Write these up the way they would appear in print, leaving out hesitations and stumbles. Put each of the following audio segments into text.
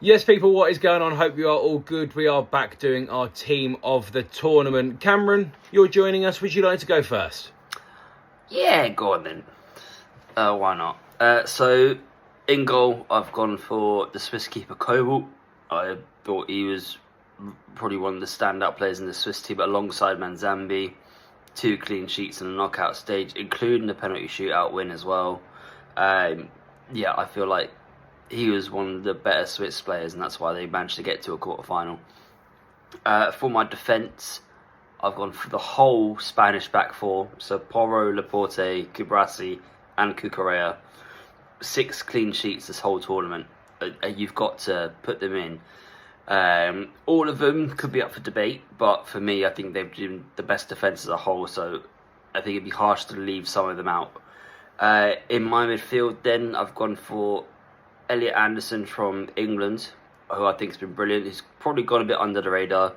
Yes, people, what is going on? Hope you are all good. We are back doing our team of the tournament. Cameron, you're joining us. Would you like to go first? Yeah, go on then. Why not? So, in goal, I've gone for the Swiss keeper Kobel. I thought he was probably one of the standout players in the Swiss team alongside Manzambi. 2 clean sheets in the knockout stage, including the penalty shootout win as well. I feel like he was one of the better Swiss players, and that's why they managed to get to a quarter-final. For my defence, I've gone for the whole Spanish back four. So Porro, Laporte, Cubarsí and Cucurella. 6 clean sheets this whole tournament. You've got to put them in. All of them could be up for debate, but for me, I think they've been the best defence as a whole, so I think it'd be harsh to leave some of them out. In my midfield, then, I've gone for Elliot Anderson from England, who I think has been brilliant. He's probably gone a bit under the radar.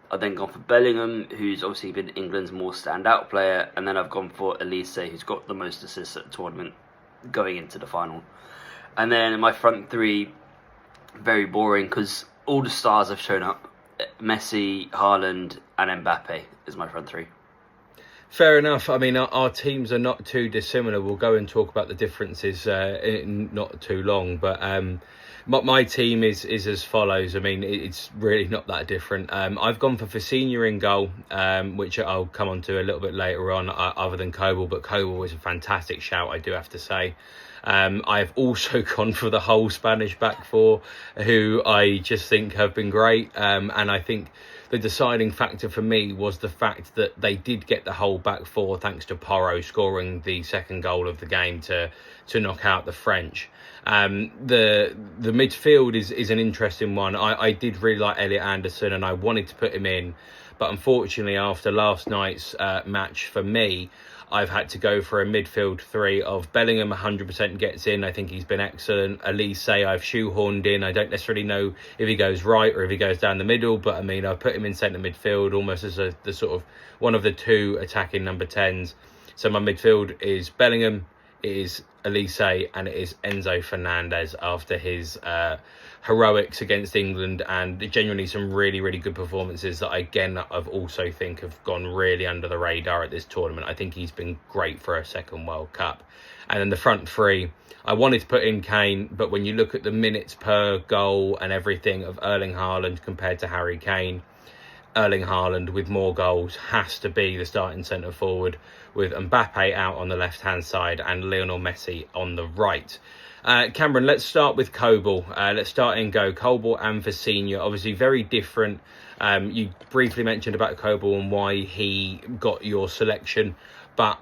I've then gone for Bellingham, who's obviously been England's more standout player, and then I've gone for Elise, who's got the most assists at the tournament going into the final. And then in my front three, very boring because all the stars have shown up. Messi, Haaland and Mbappe is my front three. Fair enough. I mean, our teams are not too dissimilar. We'll go and talk about the differences in not too long. But my team is as follows. I mean, it's really not that different. I've gone for Vitinha in goal, which I'll come on to a little bit later on, other than Kobel. But Kobel was a fantastic shout, I do have to say. I've also gone for the whole Spanish back four, who I just think have been great. And I think the deciding factor for me was the fact that they did get the whole back four thanks to Porro scoring the second goal of the game to knock out the French. The midfield is an interesting one. I did really like Elliot Anderson and I wanted to put him in, but unfortunately after last night's match for me, I've had to go for a midfield three of Bellingham 100% gets in. I think he's been excellent. Elise I've shoehorned in. I don't necessarily know if he goes right or if he goes down the middle, but I mean, I've put him in centre midfield almost as the sort of one of the 2 attacking number 10s. So my midfield is Bellingham, it is Elise and it is Enzo Fernandez after his heroics against England and genuinely some really, really good performances that I've also think have gone really under the radar at this tournament. I think he's been great for a second World Cup. And then the front three, I wanted to put in Kane, but when you look at the minutes per goal and everything of Erling Haaland compared to Harry Kane, Erling Haaland with more goals has to be the starting centre forward, with Mbappe out on the left-hand side and Lionel Messi on the right. Cameron, let's start with Kobel. Let's start in go. Kobel and Vitinha, obviously very different. You briefly mentioned about Kobel and why he got your selection, but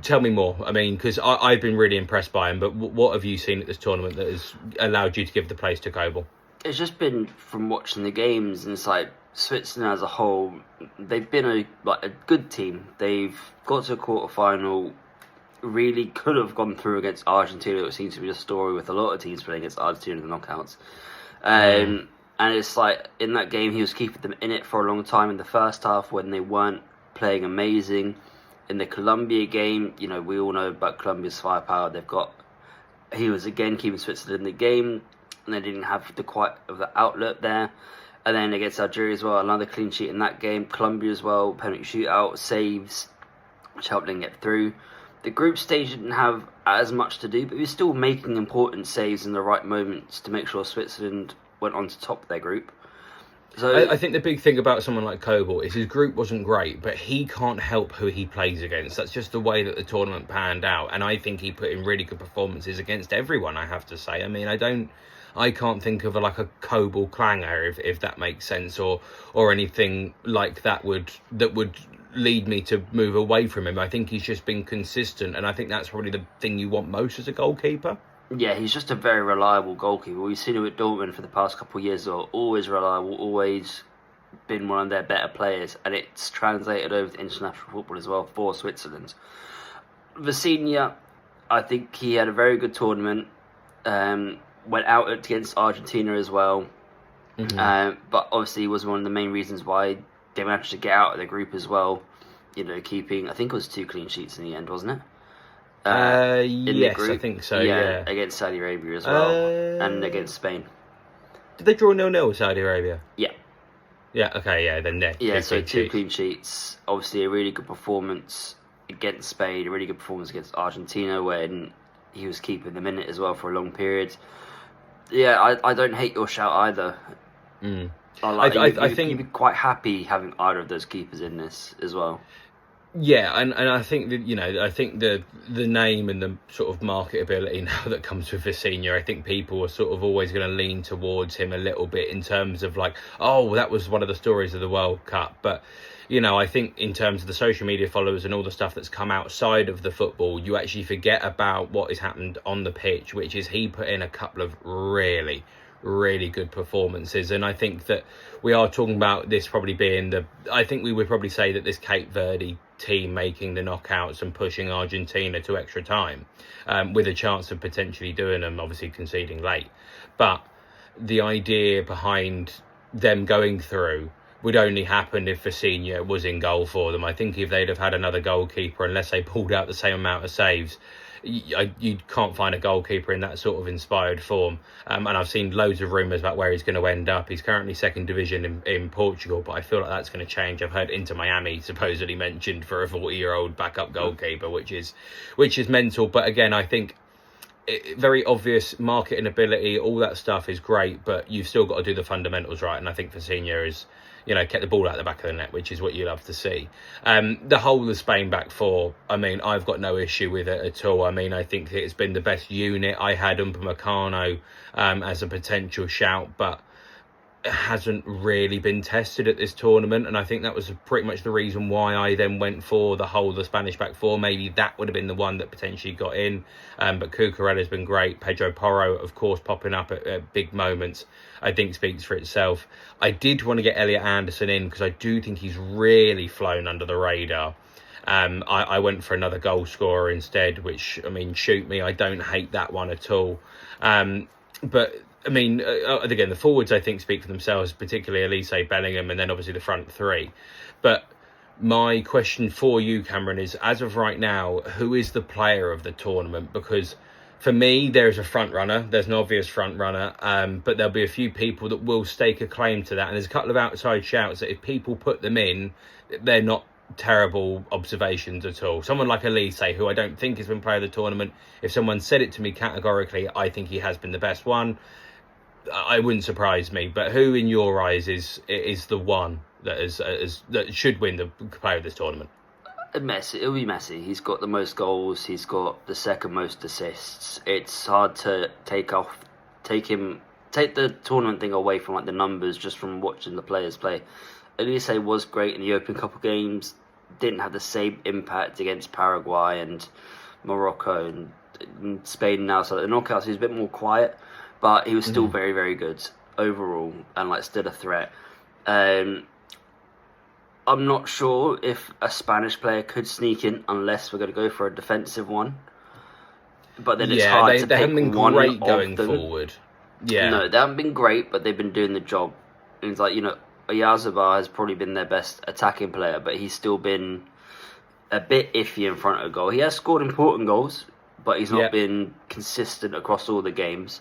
tell me more. I mean, because I've been really impressed by him, but what have you seen at this tournament that has allowed you to give the place to Kobel? It's just been from watching the games, and it's like Switzerland as a whole, they've been a good team. They've got to a quarter-final, really could have gone through against Argentina. It seems to be a story with a lot of teams playing against Argentina in the knockouts. And it's like, in that game, he was keeping them in it for a long time in the first half when they weren't playing amazing. In the Colombia game, you know, we all know about Colombia's firepower. He was again keeping Switzerland in the game, and they didn't have the outlet there. And then against Algeria as well, another clean sheet in that game. Colombia as well, penalty shootout, saves, which helped them get through. The group stage didn't have as much to do, but he was still making important saves in the right moments to make sure Switzerland went on to top their group. So I think the big thing about someone like Kobel is his group wasn't great, but he can't help who he plays against. That's just the way that the tournament panned out, and I think he put in really good performances against everyone, I have to say. I mean, I can't think of a Kobel clanger, if that makes sense, or anything like that would lead me to move away from him. I think he's just been consistent, and I think that's probably the thing you want most as a goalkeeper. Yeah, he's just a very reliable goalkeeper. We've seen him at Dortmund for the past couple of years, always reliable, always been one of their better players, and it's translated over to international football as well for Switzerland. Vitinha, I think he had a very good tournament. Went out against Argentina as well, but obviously was one of the main reasons why they managed to get out of the group as well. You know, keeping, I think it was 2 clean sheets in the end, wasn't it? Yes, I think so. Yeah, against Saudi Arabia as well, and against Spain. Did they draw 0-0 with Saudi Arabia? Yeah. Yeah. Okay. Yeah. Then there. Yeah, so two clean sheets. Obviously, a really good performance against Spain, a really good performance against Argentina when he was keeping them in it as well for a long period. Yeah, I don't hate your shout either. I think you'd be quite happy having either of those keepers in this as well. Yeah, and I think that, I think the name and the sort of marketability now that comes with Vitinha, I think people are sort of always going to lean towards him a little bit in terms of like, oh, that was one of the stories of the World Cup. But, I think in terms of the social media followers and all the stuff that's come outside of the football, you actually forget about what has happened on the pitch, which is he put in a couple of really good performances. And I think that we are talking about this probably being I think we would probably say that this Cape Verde team making the knockouts and pushing Argentina to extra time, with a chance of potentially doing them, obviously conceding late. But the idea behind them going through would only happen if Vitinha was in goal for them. I think if they'd have had another goalkeeper, unless they pulled out the same amount of saves, you can't find a goalkeeper in that sort of inspired form. And I've seen loads of rumours about where he's going to end up. He's currently second division in Portugal, but I feel like that's going to change. I've heard Inter Miami supposedly mentioned for a 40-year-old backup goalkeeper, which is mental. But again, I think very obvious marketing ability, all that stuff is great, but you've still got to do the fundamentals right. And I think Vitinha is, kept the ball out the back of the net, which is what you love to see. The whole of the Spain back four, I mean, I've got no issue with it at all. I mean, I think it's been the best unit. I had Upamecano as a potential shout, but it hasn't really been tested at this tournament, and I think that was pretty much the reason why I then went for the whole of the Spanish back four. Maybe that would have been the one that potentially got in, but Cucurella's been great. Pedro Porro, of course, popping up at big moments, I think speaks for itself. I did want to get Elliot Anderson in because I do think he's really flown under the radar. I went for another goal scorer instead, which, I mean, shoot me, I don't hate that one at all. But I mean, again, the forwards, I think, speak for themselves, particularly Elise Bellingham, and then obviously the front three. But my question for you, Cameron, is, as of right now, who is the player of the tournament? Because for me, there's a front runner. There's an obvious front runner, but there'll be a few people that will stake a claim to that. And there's a couple of outside shouts that if people put them in, they're not terrible observations at all. Someone like Elise, who I don't think has been player of the tournament. If someone said it to me categorically, I think he has been the best one. I wouldn't surprise me, but who in your eyes is the one that that should win the player of this tournament? Messi. It'll be Messi. He's got the most goals. He's got the second most assists. It's hard to take the tournament thing away from like the numbers just from watching the players play. Elise was great in the Open Couple games. Didn't have the same impact against Paraguay and Morocco and Spain now. So the knockouts, he's a bit more quiet. But he was still very, very good overall and like still a threat. I'm not sure if a Spanish player could sneak in unless we're going to go for a defensive one. But then it's hard to pick one. They haven't been great going forward. Yeah. No, they haven't been great, but they've been doing the job. It's like, Oyarzabal has probably been their best attacking player, but he's still been a bit iffy in front of goal. He has scored important goals, but he's not been consistent across all the games.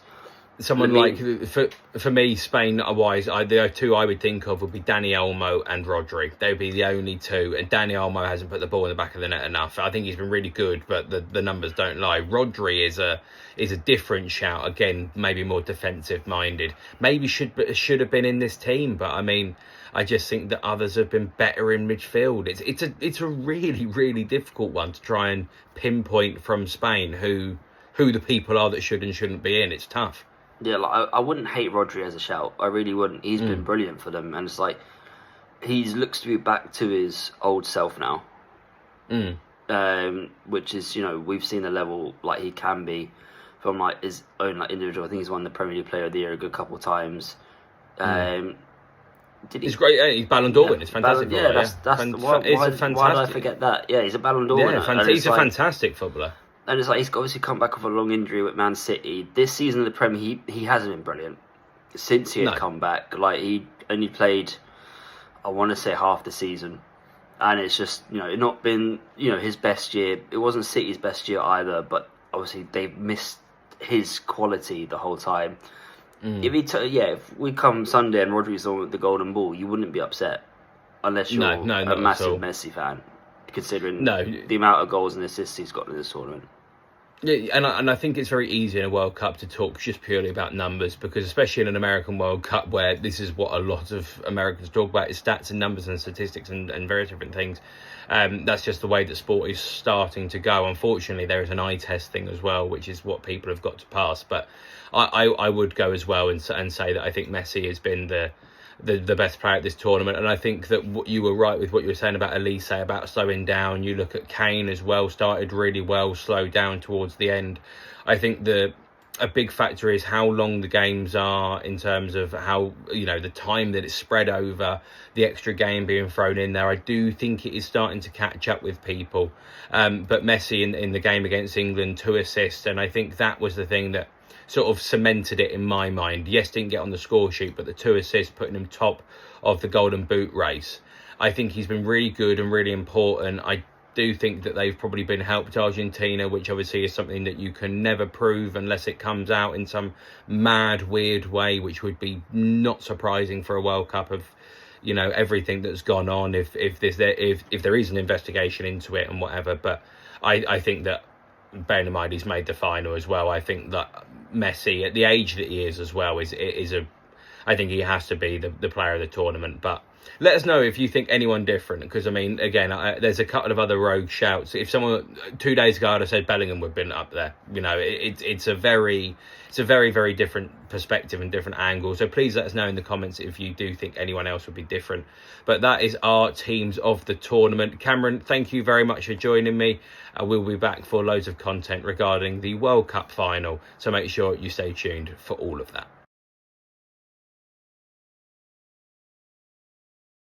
Someone like, for me, Spain-wise, the two I would think of would be Dani Olmo and Rodri. They would be the only two. And Dani Olmo hasn't put the ball in the back of the net enough. I think he's been really good, but the numbers don't lie. Rodri is a different shout. Again, maybe more defensive-minded. Maybe should have been in this team, but I mean, I just think that others have been better in midfield. It's a really, really difficult one to try and pinpoint from Spain who the people are that should and shouldn't be in. It's tough. Yeah, like I wouldn't hate Rodri as a shout. I really wouldn't. He's been brilliant for them, and it's like he looks to be back to his old self now. Which is, we've seen the level like he can be from like his own like individual. I think he's won the Premier League Player of the Year a good couple of times. He's great. He's Ballon d'Or winner. It's fantastic. Why did I forget that? Yeah, he's a Ballon d'Or winner. He's a fantastic footballer. And it's like he's obviously come back off a long injury with Man City. This season of the Premier, he hasn't been brilliant since he had come back. Like he only played, I want to say half the season, and it's just not been his best year. It wasn't City's best year either, but obviously they've missed his quality the whole time. If we come Sunday and Rodri's on with the golden ball, you wouldn't be upset unless you're No, not a at massive all. Messi fan, considering No. the amount of goals and assists he's got in this tournament. Yeah, and I think it's very easy in a World Cup to talk just purely about numbers, because especially in an American World Cup where this is what a lot of Americans talk about is stats and numbers and statistics and various different things. That's just the way that sport is starting to go. Unfortunately, there is an eye test thing as well, which is what people have got to pass. But I would go as well and say that I think Messi has been the best player at this tournament, and I think that you were right with what you were saying about Elise, about slowing down. You look at Kane as well, started really well, slowed down towards the end. I think a big factor is how long the games are in terms of how, the time that it's spread over, the extra game being thrown in there. I do think it is starting to catch up with people. But Messi in the game against England, 2 assists, and I think that was the thing that sort of cemented it in my mind. Yes, didn't get on the score sheet, but the 2 assists putting him top of the Golden Boot race. I think he's been really good and really important. I do think that they've probably been helped Argentina, which obviously is something that you can never prove unless it comes out in some mad, weird way, which would be not surprising for a World Cup of, everything that's gone on, if there is an investigation into it and whatever. But I think that, bearing in mind he's made the final as well, I think that Messi, at the age that he is as well, I think he has to be the player of the tournament. But let us know if you think anyone different, because again, there's a couple of other rogue shouts. If someone 2 days ago I'd have said Bellingham would have been up there, it's a very very different perspective and different angle. So please let us know in the comments if you do think anyone else would be different. But that is our teams of the tournament. Cameron, thank you very much for joining me. We'll be back for loads of content regarding the World Cup final, so make sure you stay tuned for all of that.